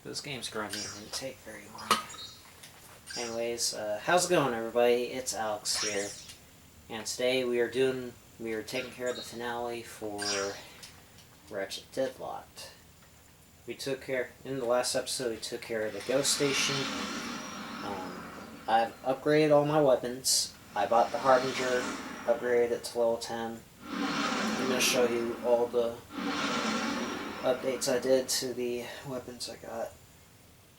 This game's grunting. It didn't take very long. Anyways, how's it going, everybody? It's Alex here, and today we are taking care of the finale for Ratchet Deadlocked. In the last episode, we took care of the ghost station. I've upgraded all my weapons. I bought the Harbinger, upgraded it to level 10. I'm going to show you all the updates I did to the weapons I got,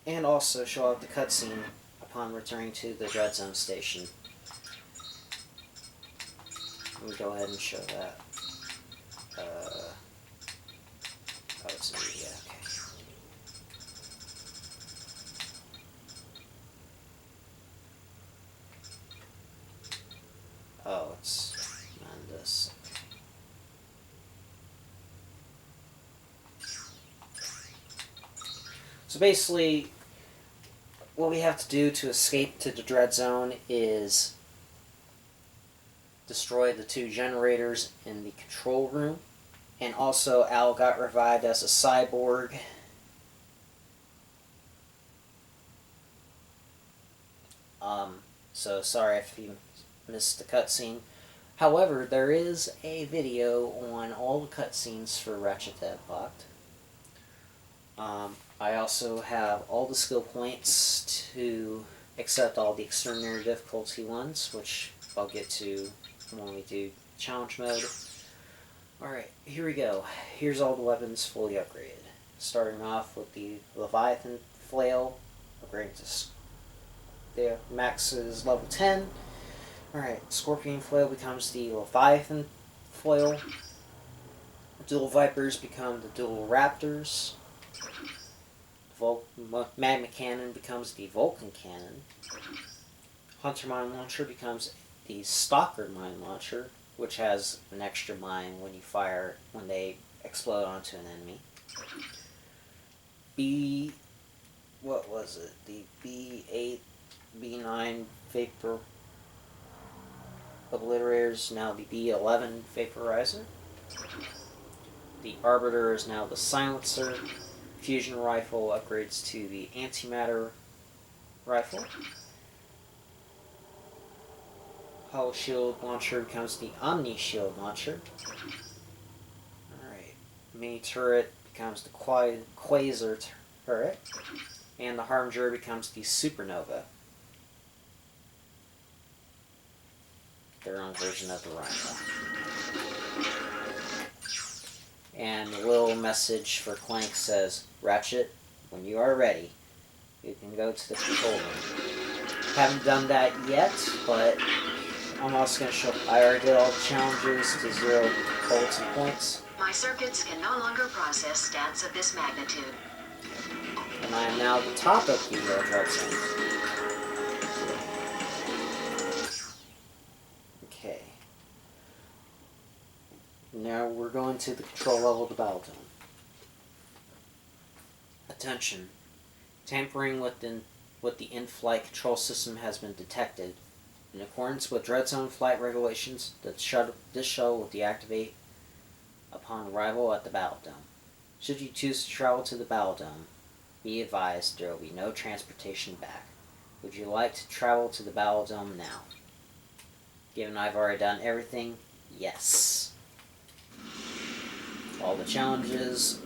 and also show off the cutscene upon returning to the Dread Zone station. Let me go ahead and show that. Oh, it's me, yeah, okay. Oh, it's on this. So basically, what we have to do to escape to the Dread Zone is destroy the 2 generators in the control room. And also, Al got revived as a cyborg. So sorry if you missed the cutscene. However, there is a video on all the cutscenes for Ratchet Deadlocked. I also have all the skill points to accept all the extraordinary difficulty ones, which I'll get to when we do challenge mode. Alright, here we go. Here's all the weapons fully upgraded. Starting off with the Leviathan Flail, upgrading to the max is level 10. Alright, Scorpion Flail becomes the Leviathan Flail. Dual Vipers become the Dual Raptors. Magma Cannon becomes the Vulcan Cannon. Hunter Mine Launcher becomes the Stalker Mine Launcher, which has an extra mine when they explode onto an enemy. The B8, B9 Vapor Obliterator is now the B11 Vaporizer. The Arbiter is now the Silencer. Fusion Rifle upgrades to the Antimatter Rifle. Hollow Shield Launcher becomes the Omni Shield Launcher. Alright. Mini Turret becomes the Quasar Turret. And the Harbinger becomes the Supernova. Their own version of the Rhino. And the little message for Clank says, Ratchet, when you are ready, you can go to the control room. Haven't done that yet, but I'm also going to show I already did all the challenges to 0 bulletin points. My circuits can no longer process stats of this magnitude. And I am now at the top of the Dread Zone. Okay. Now we're going to the control level of the Battle Dome. Attention. Tampering with the in-flight control system has been detected. In accordance with Dread Zone flight regulations, this shuttle will deactivate upon arrival at the Battle Dome. Should you choose to travel to the Battle Dome, be advised there will be no transportation back. Would you like to travel to the Battle Dome now? Given I've already done everything, yes. All the challenges,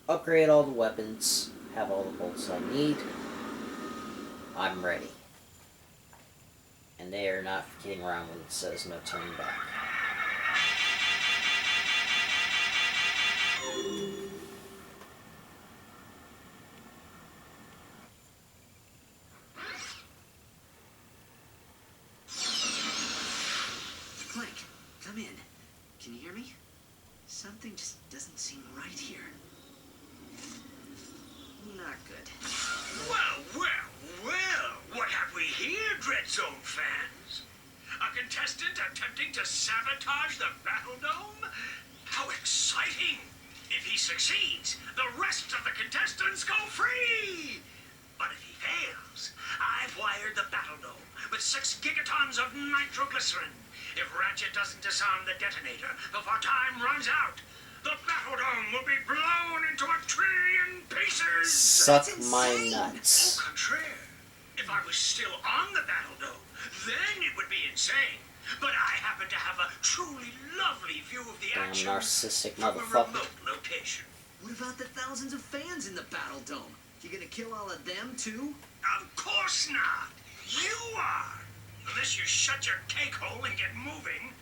upgrade all the weapons, have all the bolts I need. I'm ready. And they are not kidding around when it says no turning back. Clank, come in. Can you hear me? Something just doesn't seem right here. Not good. Well, what have we here, Dread Zone fans? A contestant attempting to sabotage the Battle Dome? How exciting! If he succeeds, the rest of the contestants go free! But if he fails, I've wired the Battle Dome with 6 gigatons of nitroglycerin. If Ratchet doesn't disarm the detonator before time runs out, the Battle Dome will be blown into a trillion Suck That's my insane. nuts. Au contraire. If I was still on the battle dome, then it would be insane. But I happen to have a truly lovely view of the Damn action narcissistic from a motherfucker. remote location. What about the thousands of fans in the Battle Dome? You gonna kill all of them too? Of course not. You are. Unless you shut your cake hole and get moving.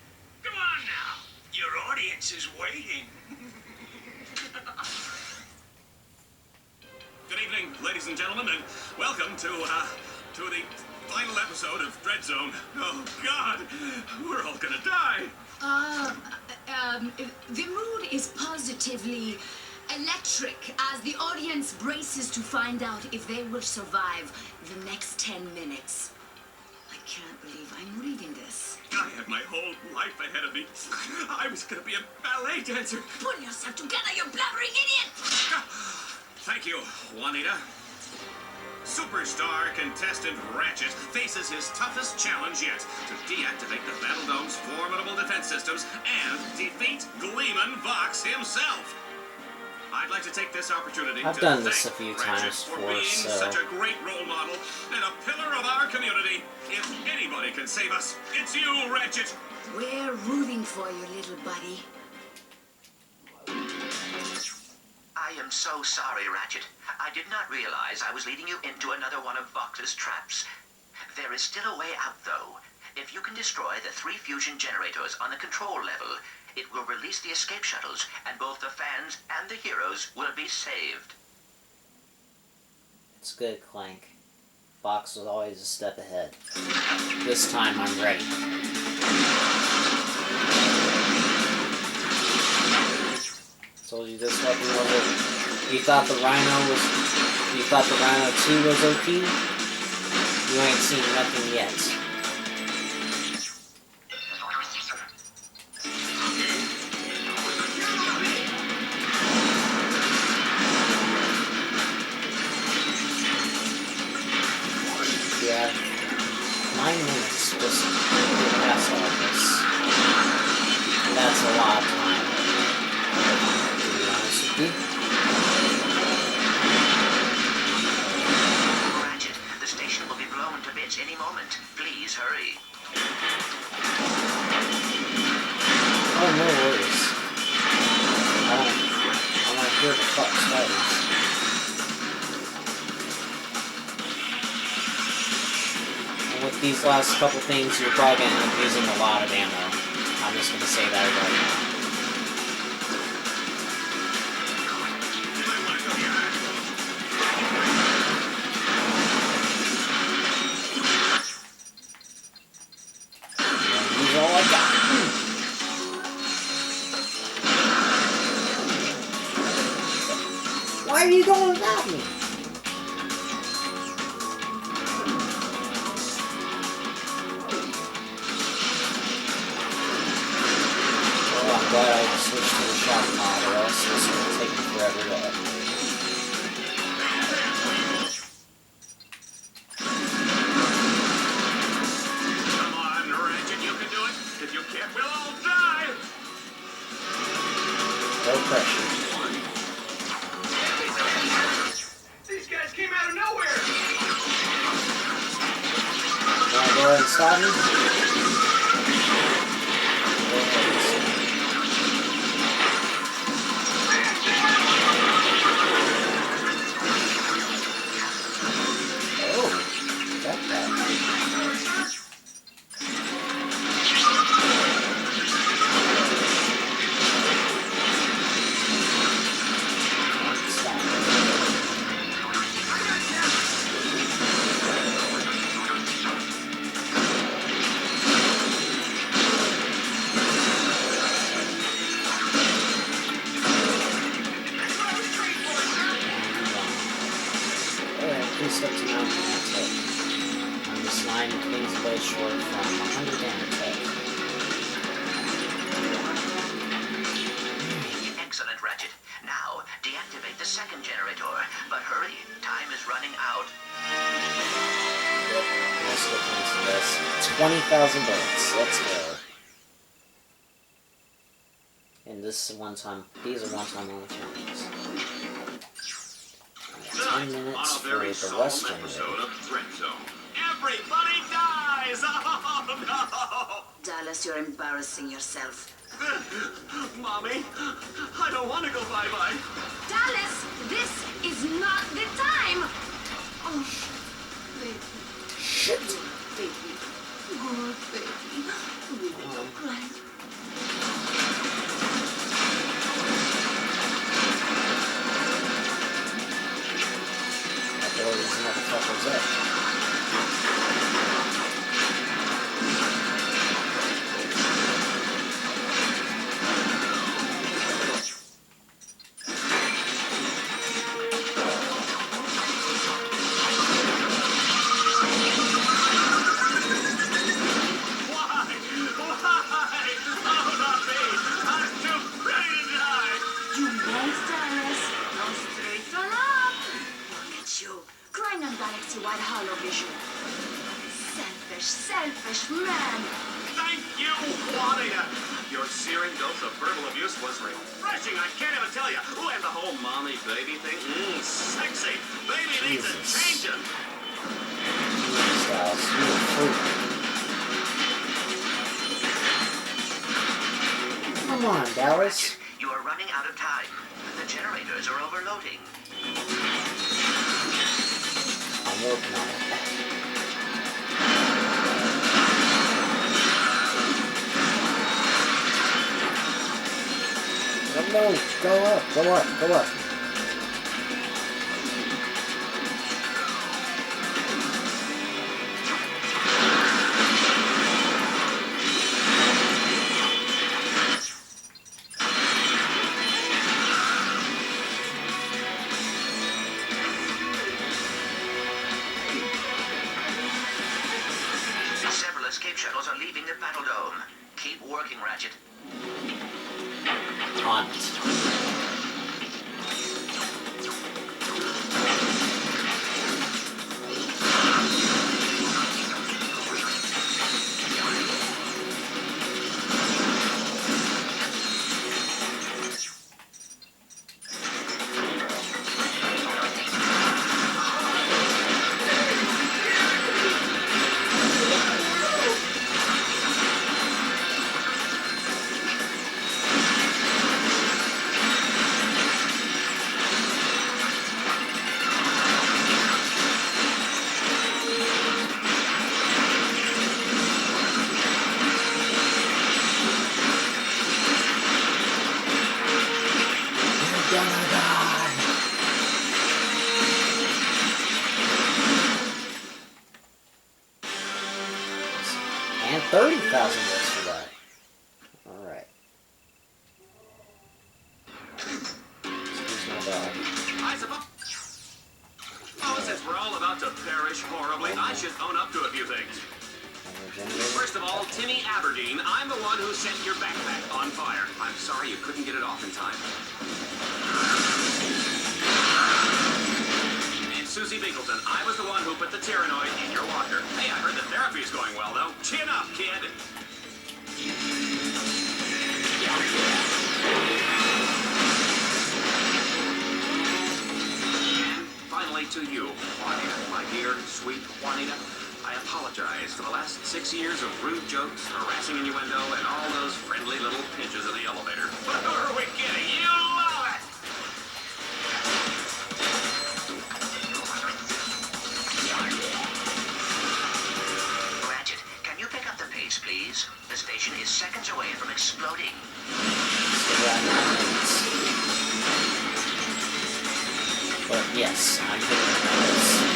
Come on now. Your audience is waiting. Good evening, ladies and gentlemen, and welcome to the final episode of Dread Zone. Oh, God, we're all gonna die. The mood is positively electric as the audience braces to find out if they will survive the next 10 minutes. I can't believe I'm reading this. I had my whole life ahead of me. I was gonna be a ballet dancer. Pull yourself together, you blabbering idiot! Thank you, Juanita. Superstar contestant Ratchet faces his toughest challenge yet to deactivate the Battle Dome's formidable defense systems and defeat Gleeman Vox himself. I'd like to take this opportunity I've to done this thank a few Ratchet times for before, being so such a great role model and a pillar of our community. If anybody can save us, it's you, Ratchet. We're rooting for you, little buddy. I am so sorry, Ratchet. I did not realize I was leading you into another one of Vox's traps. There is still a way out, though. If you can destroy the 3 fusion generators on the control level, it will release the escape shuttles, and both the fans and the heroes will be saved. it's good, Clank. Fox was always a step ahead. This time I'm ready. Told you this weapon was You thought the Rhino 2 was OP? You ain't seen nothing yet. Yeah, 9 minutes just to get past all of this. And that's a lot of time, to be honest with you. Ratchet, the station will be blown to bits any moment. Please hurry. Oh, no worries. I'm not here to fuck spiders. And with these last couple things, you're probably going to end up using a lot of ammo. I'm just going to say that right now. Use all I got. Why are you going without me? Well, I'm glad I switched to the shock mod, or else this would take me forever to upgrade. Come on, Ratchet, you can do it. If you can't, we'll all die. No pressure. These guys came out of nowhere. Wanna go ahead and stop me? Go ahead and stop me. Oh, got that. Stop it. Alright, please up to 9 damage hit. I'm just 9 things away short from 100 damage hit. Excellent, Ratchet. Now, deactivate the second generator. But hurry, time is running out. Yep, let's look into this. 20,000 bullets, let's go. And this is these are one-time only challenges. The tonight 10 on minutes a very for the solemn Western episode mode. of Dread Zone. Everybody dies! Oh, Dallas, you're embarrassing yourself. no! Mommy, I don't want to go bye-bye. Dallas, this is not the time! Oh, baby. Shit! Baby. Good baby. Baby, don't cry. I blow these motherfuckers up. Why? Why? Oh, not me! I'm too ready to die! You won't, Dallas. Go straight on up. Look at you, crying on galaxy-wide hollow vision. Selfish, selfish man. Thank you, Juanita! Your searing dose of verbal abuse was refreshing, I can't even tell you. Ooh, and the whole mommy-baby thing, sexy. Baby needs a Jesus. changing. Jesus, Dallas, you a freak. Come on, Dallas. You are running out of time. The generators are overloading. I'm working on it. No, go up, go up, go up. Several escape shuttles are leaving the battle dome. Keep working, Ratchet. On it. You're gonna die. And 30,000 votes for that. Alright. Excuse my dog. I suppose since we're all about to perish horribly, I should own up to a few things. First of all, Timmy Aberdeen, I'm the one who set your backpack on fire. I'm sorry you couldn't get it off in time. And Susie Binkleton, I was the one who put the Tyrannoid in your locker. Hey, I heard the therapy's going well, though. Chin up, kid. And finally to you, Juanita, my dear, sweet Juanita. I apologize for the last 6 years of rude jokes, harassing innuendo, and all those friendly little pinches in the elevator. But who are we kidding? You love it! Ratchet, can you pick up the pace, please? The station is seconds away from exploding. Still got 9 minutes. But yes, I'm hitting the pace.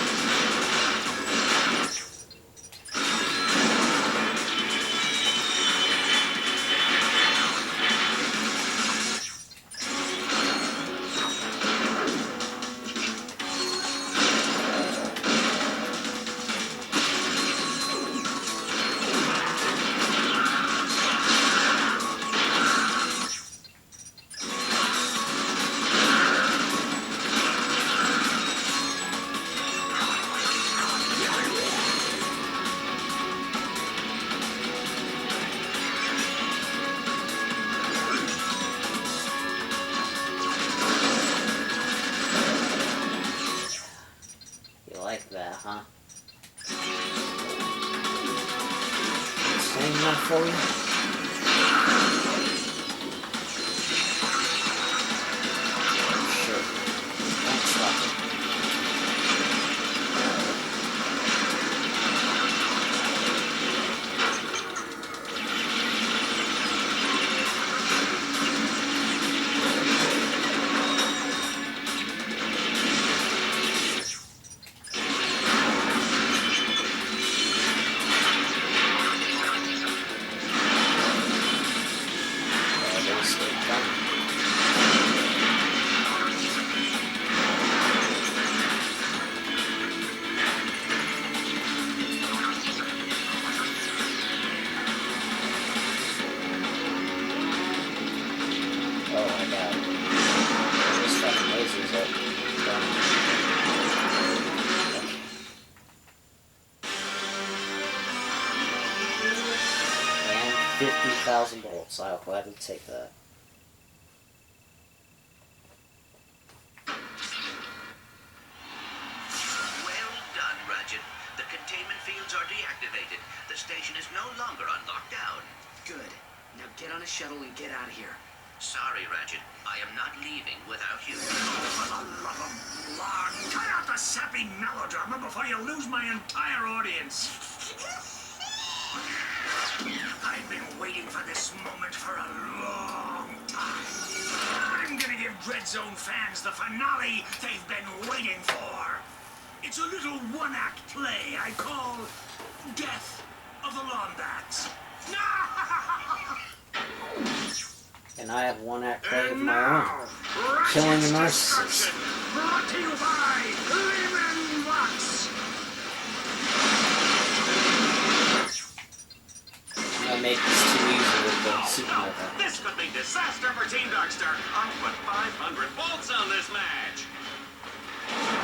huh? Same enough for you? Sure. Thanks, Rocket. And 50,000 bolts. I'll gladly take that. Well done, Ratchet. The containment fields are deactivated. The station is no longer on lockdown. Good. Now get on a shuttle and get out of here. Sorry, Ratchet. I am not leaving without you. For the love of Lord, cut out the sappy melodrama before you lose my entire audience. I've been waiting for this moment for a long time. I'm gonna give Dread Zone fans the finale they've been waiting for. It's a little one-act play I call Death of the Lombats. And I have one act play of And my now, own. Killing the narcissist. Destruction, brought to you by Lehman Lux. I made this too easy with the supernova. This could be disaster for Team Darkstar. I'll put 500 volts on this match.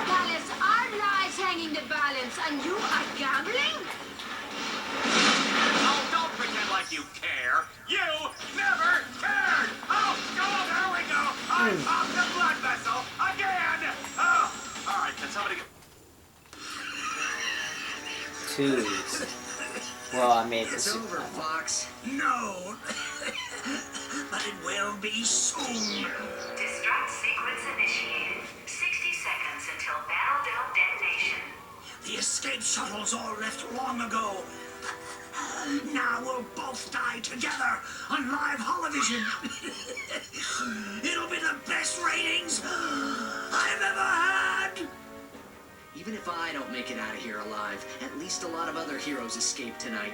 Dallas, our lives hang in the balance, and you are gambling? Oh, don't pretend like you care. You never cared. Oh, there we go. I popped the blood vessel again. Oh, all right. Can somebody get... Too easy. Well, I made the It's over, supernova. Fox. No, but it will be soon. Destruct sequence initiated. 60 seconds until battle dome detonation. The escape shuttles all left long ago. Now we'll both die together on live holovision. It'll be the best ratings I've ever had. Even if I don't make it out of here alive, at least a lot of other heroes escaped tonight.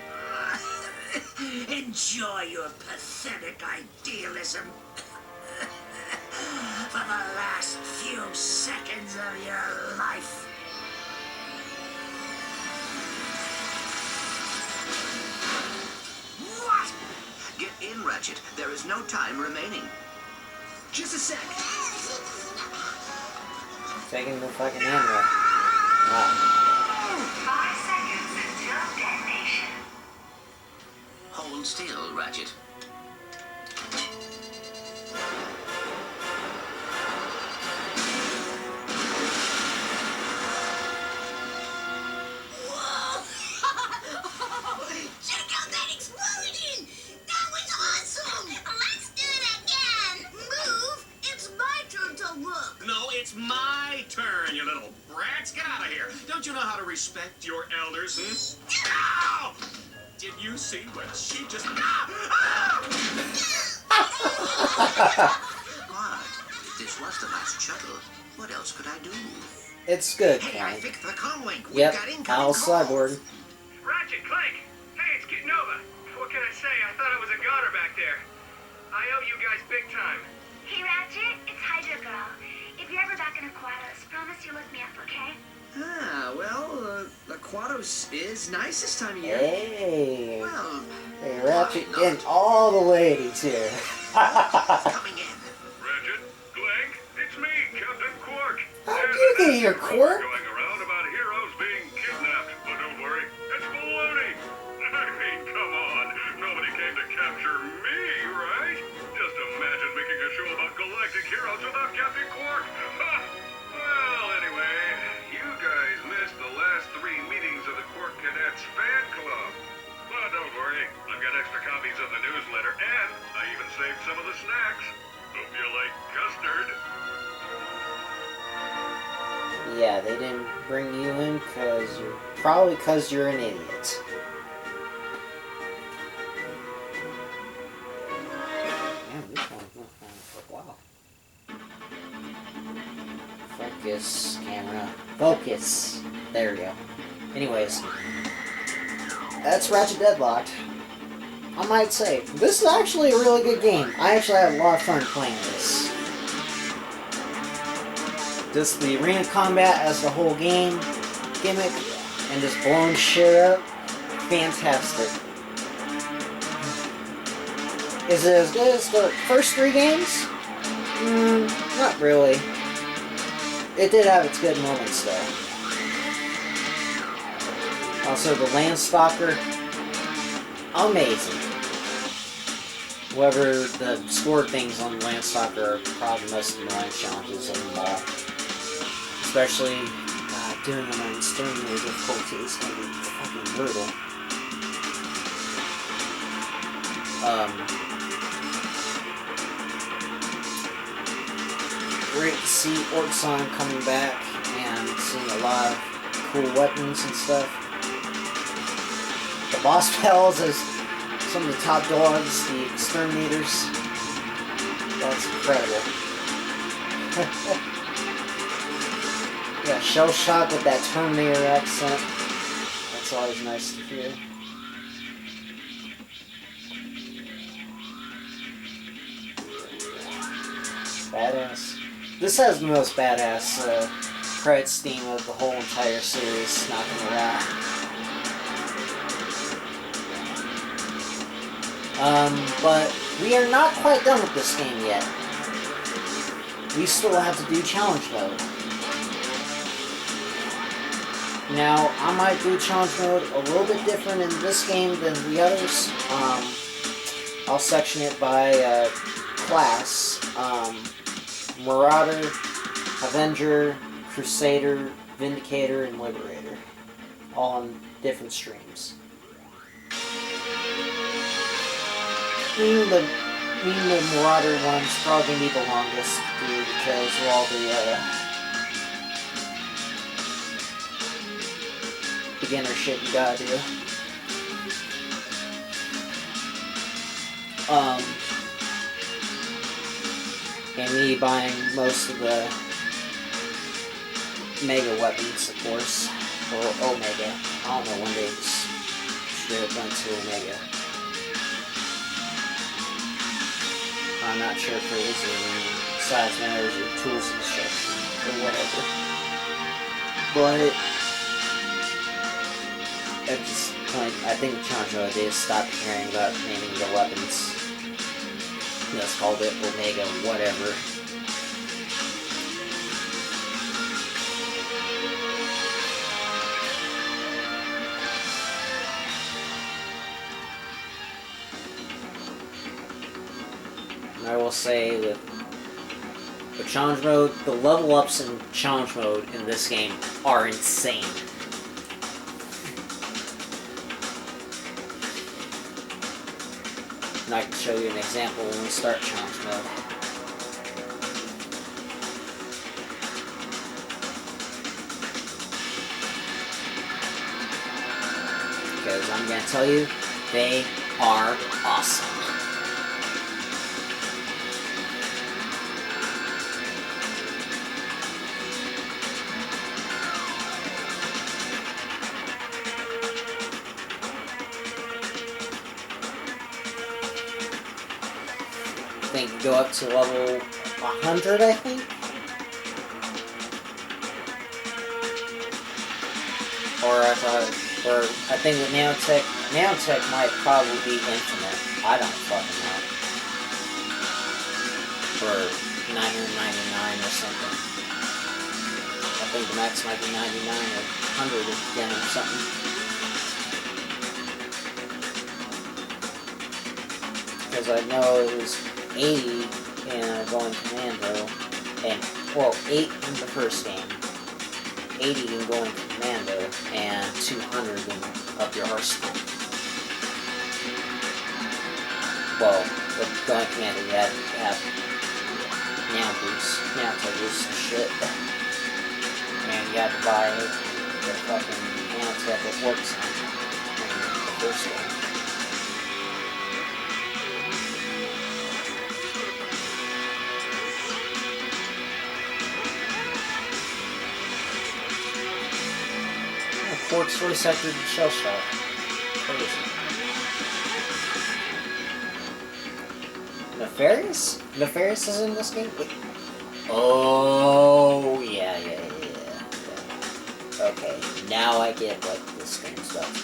Enjoy your pathetic idealism. For the last few seconds of your life. What? Get in, Ratchet. There is no time remaining. Just a sec. Taking the fucking hammer. Wow. 5 seconds until detonation. Hold still, Ratchet. Check out that explosion! That was awesome! Let's do it again! Move! It's my turn to look! No, it's my turn, you little brats. Get out of here. Don't you know how to respect your elders, Ow! Did you see what she just... What? This was the last shuttle. What else could I do? It's good, Hey, I Clank. fixed the comlink. We've Yep, got incoming Al calls. Cyborg. Ratchet, Clank! Hey, it's getting over. What can I say? I thought I was a goner back there. I owe you guys big time. Hey, Ratchet, it's Hydra Girl. If you're ever back in Aquatos, promise you'll look me up, okay? Ah, well, Aquatos is nice this time of year. Hey. Well, Hey, Ratchet getting all the ladies here. coming in. Ratchet, Clank, it's me, Captain Quark. How'd There's you an get here, rumor Quark? going around about heroes being kidnapped, but don't worry, it's baloney. I mean, come on, nobody came to capture me, right? Just imagine making a show about galactic heroes without Captain Quark. Ha! Well, anyway, you guys missed the last recipes in the newsletter, and I even saved some of the snacks. Hope you like custard. Yeah, they didn't bring you in probably because you're an idiot. Damn, this one's not on for a while. Focus, camera. Focus! There we go. Anyways, that's Ratchet Deadlocked. I might say, this is actually a really good game. I actually had a lot of fun playing this. Just the arena combat as the whole game gimmick, and just blowing shit up, fantastic. Is it as good as the first 3 games? Not really. It did have its good moments though. Also, the Landstalker, amazing. However, the score things on the Landstalker are probably the most annoying challenges of them all. Especially doing them on extremely difficulty is going to be fucking brutal. Great to see Orkson coming back and seeing a lot of cool weapons and stuff. The boss battles as some of the top dogs, the exterminators. That's incredible. Yeah, shell shock with that Terminator accent. That's always nice to hear. Badass. This has the most badass credits theme of the whole entire series, not gonna lie. But we are not quite done with this game yet. We still have to do challenge mode. Now, I might do challenge mode a little bit different in this game than the others. I'll section it by class. Marauder, Avenger, Crusader, Vindicator, and Liberator. All on different streams. Meaning the Marauder one's probably going to be the longest to do because of all the beginner shit you gotta do. And me buying most of the Mega weapons, of course. Or Omega. I don't know when they just straight up went to Omega. I'm not sure if it was any size matters or tools instruction or whatever. But at this point, I think challenge mode they stopped caring about naming the weapons. Just called it Omega, whatever. And I will say that the challenge mode, the level ups in challenge mode in this game are insane. And I can show you an example when we start challenge mode. Because I'm going to tell you, they are awesome. I think go up to level 100, I think. I think with Nanotech might probably be infinite. I don't fucking know. Or 999 or something. I think the max might be 99 or 100 again or something. Because I know it was 80 in Going Commando, and, well, 8 in the first game, 80 in Going Commando, and 200 in Up Your Arsenal. well, with Going Commander, you had to have Nano Boost, Nano Boost and shit. And you had to buy the fucking Nanotech that works on the first one. Quartz voice actor Shell Shock. Crazy. Nefarious? Nefarious is in this game? Wait. Oh, yeah. Okay, now I get what this game's about to do.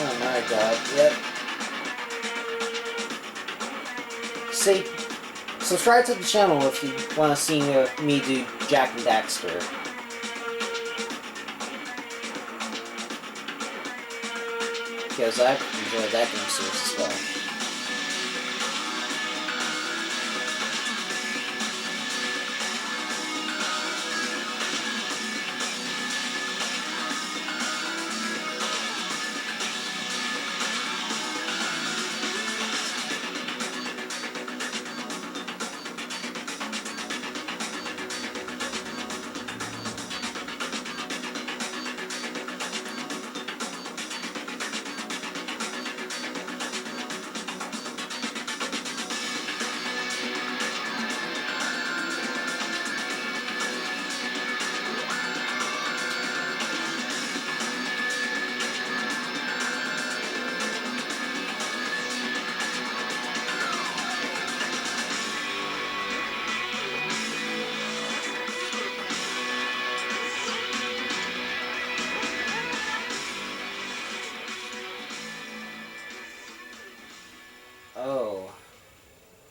Oh my god, yep. See, subscribe to the channel if you want to see me do Jack and Daxter. Because I've enjoyed that game series as well.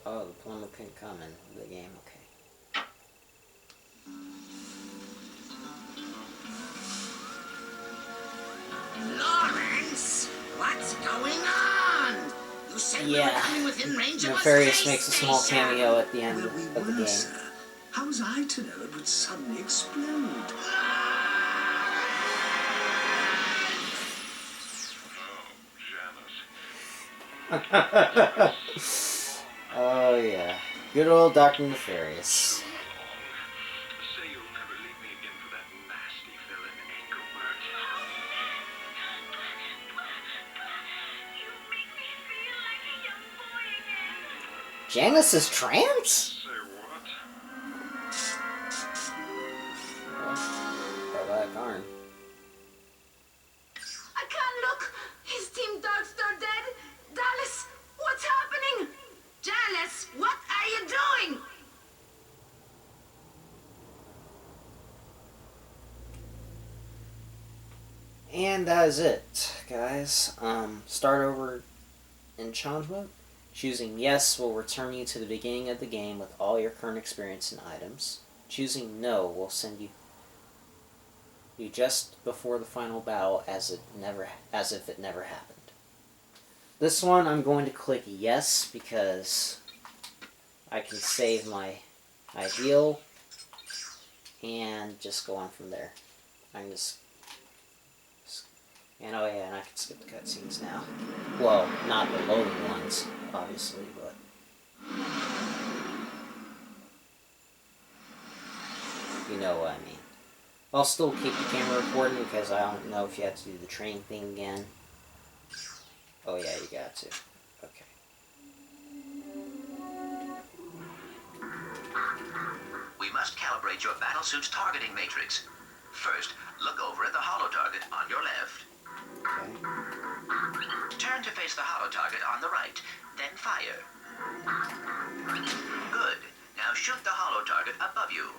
Oh, the plumber couldn't come in the game, okay. Lawrence, what's going on? You said we were Yeah, coming within range of a Nefarious space makes a small station. cameo at the end Well, of we the were, game. sir. How was I to know it would suddenly explode? Oh yeah, good old Dr. Nefarious. Say you'll never leave me again for that nasty villain, Engelbert. You make me feel like a young boy again. Janice is trans? Say what? Robotic arm. I can't look. His Team Darkstar dead. Dallas, what's happening? Dallas, what are you doing? And that is it, guys. Start over in challenge mode. Choosing yes will return you to the beginning of the game with all your current experience and items. Choosing no will send you just before the final battle as if it never happened. This one I'm going to click yes because I can save my ideal and just go on from there. I can just and oh yeah, and I can skip the cutscenes now. Well, not the loading ones, obviously, but you know what I mean. I'll still keep the camera recording because I don't know if you have to do the training thing again. Oh yeah, you got to. Okay. We must calibrate your battlesuit's targeting matrix. First, look over at the holo target on your left. Okay. Turn to face the holo target on the right, then fire. Good. Now shoot the holo target above you.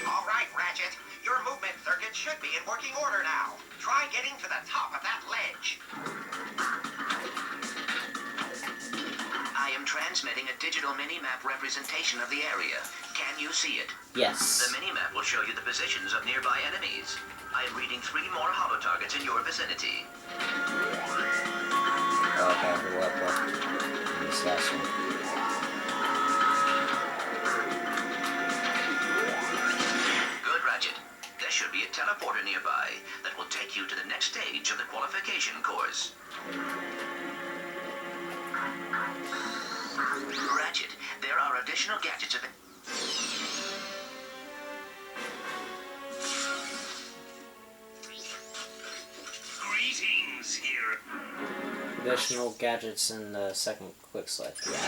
All right, Ratchet. Your movement circuit should be in working order now. Try getting to the top of that ledge. I am transmitting a digital mini-map representation of the area. Can you see it? Yes. The mini-map will show you the positions of nearby enemies. I am reading 3 more holo targets in your vicinity. Okay, we're up in this last one. Good, Ratchet. There should be a teleporter nearby that will take you to the next stage of the qualification course. Ratchet, there are additional gadgets available. Greetings, here. Additional gadgets in the second quick select. Yeah.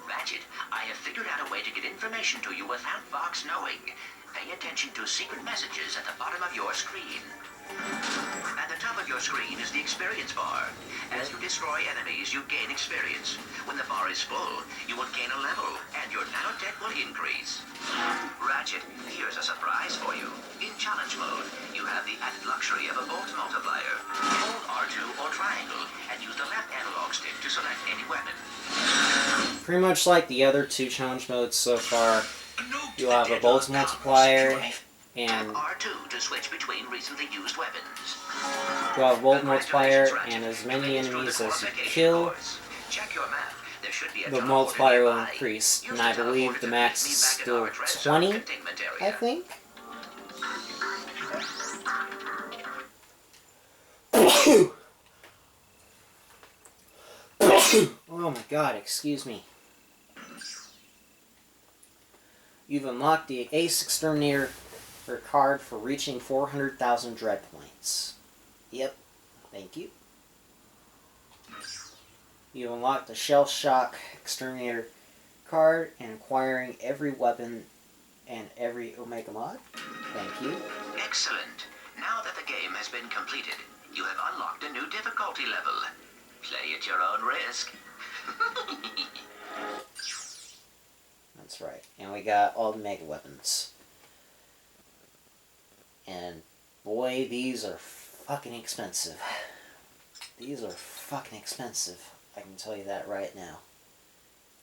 Ratchet, I have figured out a way to get information to you without Vox knowing. Pay attention to secret messages at the bottom of your screen. At the top of your screen is the experience bar. As you destroy enemies, you gain experience. When the bar is full, you will gain a level, and your nanotech will increase. Ratchet, here's a surprise for you. In challenge mode, you have the added luxury of a bolt multiplier. Hold R2 or triangle, and use the left analog stick to select any weapon. Pretty much like the other 2 challenge modes so far, you'll have a bolt multiplier, and R2 to switch between recently used weapons. you'll have a bolt multiplier, and as many enemies as you kill, Check your map. There should be a the teleporter multiplier will nearby. increase. Use And the I believe teleporter the to max meet is me back at still our Dread Zone 20, containment I area. think. Oh my god, excuse me. You've unlocked the Ace Exterminator card for reaching 400,000 Dread Points. Yep, thank you. You unlocked the Shell Shock Exterminator card and acquiring every weapon and every Omega mod. Thank you. Excellent. Now that the game has been completed, you have unlocked a new difficulty level. Play at your own risk. That's right. And we got all the mega weapons. And boy, these are fucking expensive. These are fucking expensive. I can tell you that right now.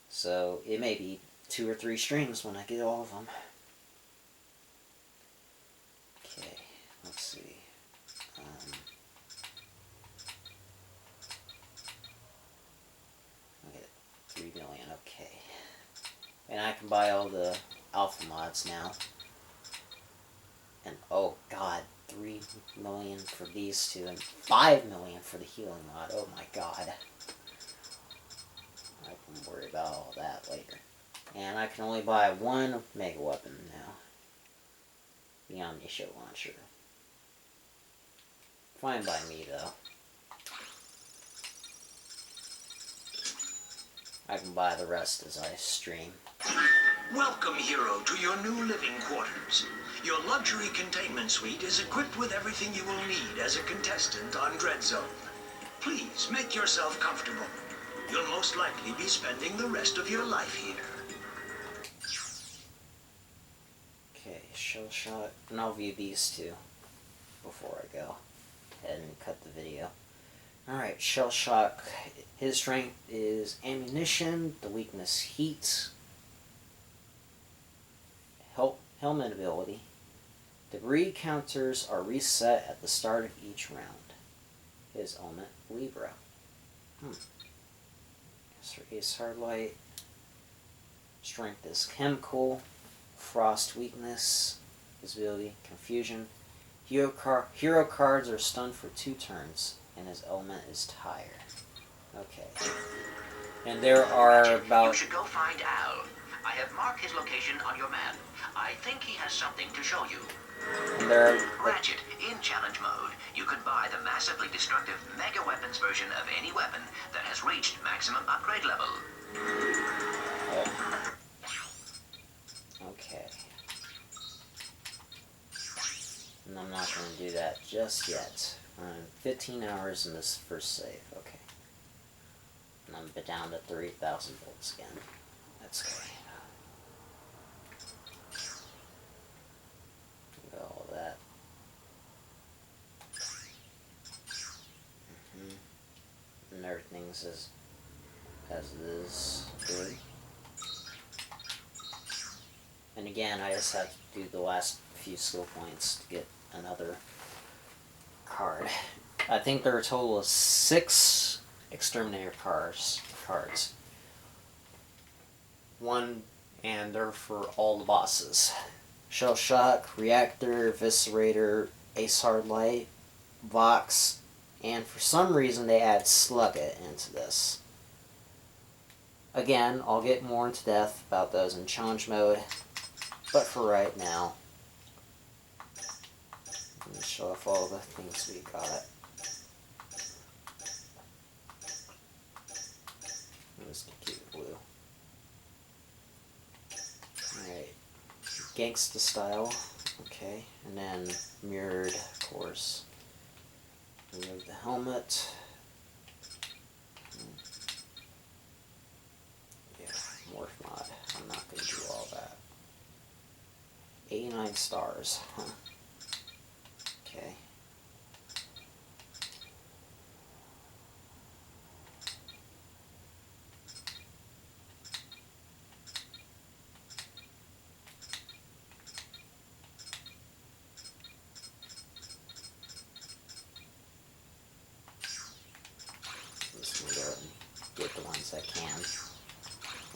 So it may be 2 or 3 streams when I get all of them. Okay, let's see. I get 3 million, okay. And I can buy all the alpha mods now. And oh god, 3 million for these 2 and 5 million for the healing mod. Oh my god. I can worry about all that later. And I can only buy 1 mega weapon now. The Omni-Show Launcher. Fine by me though. I can buy the rest as I stream. Welcome, hero, to your new living quarters. Your luxury containment suite is equipped with everything you will need as a contestant on Dread Zone. Please make yourself comfortable. You'll most likely be spending the rest of your life here. Okay, Shell Shock. And I'll view these 2 before I go ahead and cut the video. Alright, Shell Shock. His strength is ammunition, the weakness heat, helmet ability. Debris counters are reset at the start of each round. His element, Libra. Ace Hardlight. Strength is chemical. Frost weakness. His ability, confusion. Hero cards are stunned for 2 turns, and his element is tire. Okay. And there are about... You should go find Al. I have marked his location on your map. I think he has something to show you. And there are... Ratchet, in challenge mode, you can buy the massively destructive Mega Weapons version of any weapon that has reached maximum upgrade level. Oh. Okay. And I'm not going to do that just yet. I'm 15 hours in this first save. Okay. And I'm down to 3,000 volts again. That's okay. Got all that. And everything's as it is good. And again, I just have to do the last few skill points to get another card. I think there are a total of 6 Exterminator cards. One, and they're for all the bosses. Shell Shock, Reactor, Eviscerator, Ace Hardlight, Vox, and for some reason they add Slugget into this. Again, I'll get more into depth about those in challenge mode, but for right now, let me show off all the things we got. Let's keep blue. Alright, Gangsta Style, okay, and then Mirrored, of course. Remove the helmet. Yeah, Morph Mod. I'm not going to do all that. 89 stars, huh. Okay. I'm just going to go and get the ones I can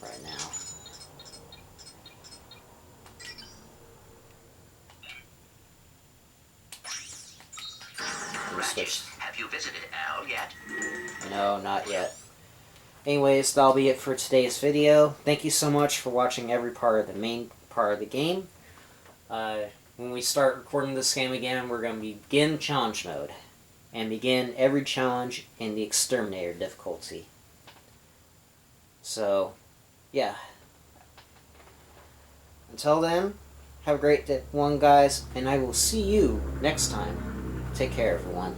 right now. Ratchet, have you visited Al yet? No, not yet. Anyways, that'll be it for today's video. Thank you so much for watching every part of the main part of the game. When we start recording this game again, we're going to begin challenge mode. And begin every challenge in the Exterminator difficulty. So, yeah. Until then, have a great one, guys, and I will see you next time. Take care, everyone.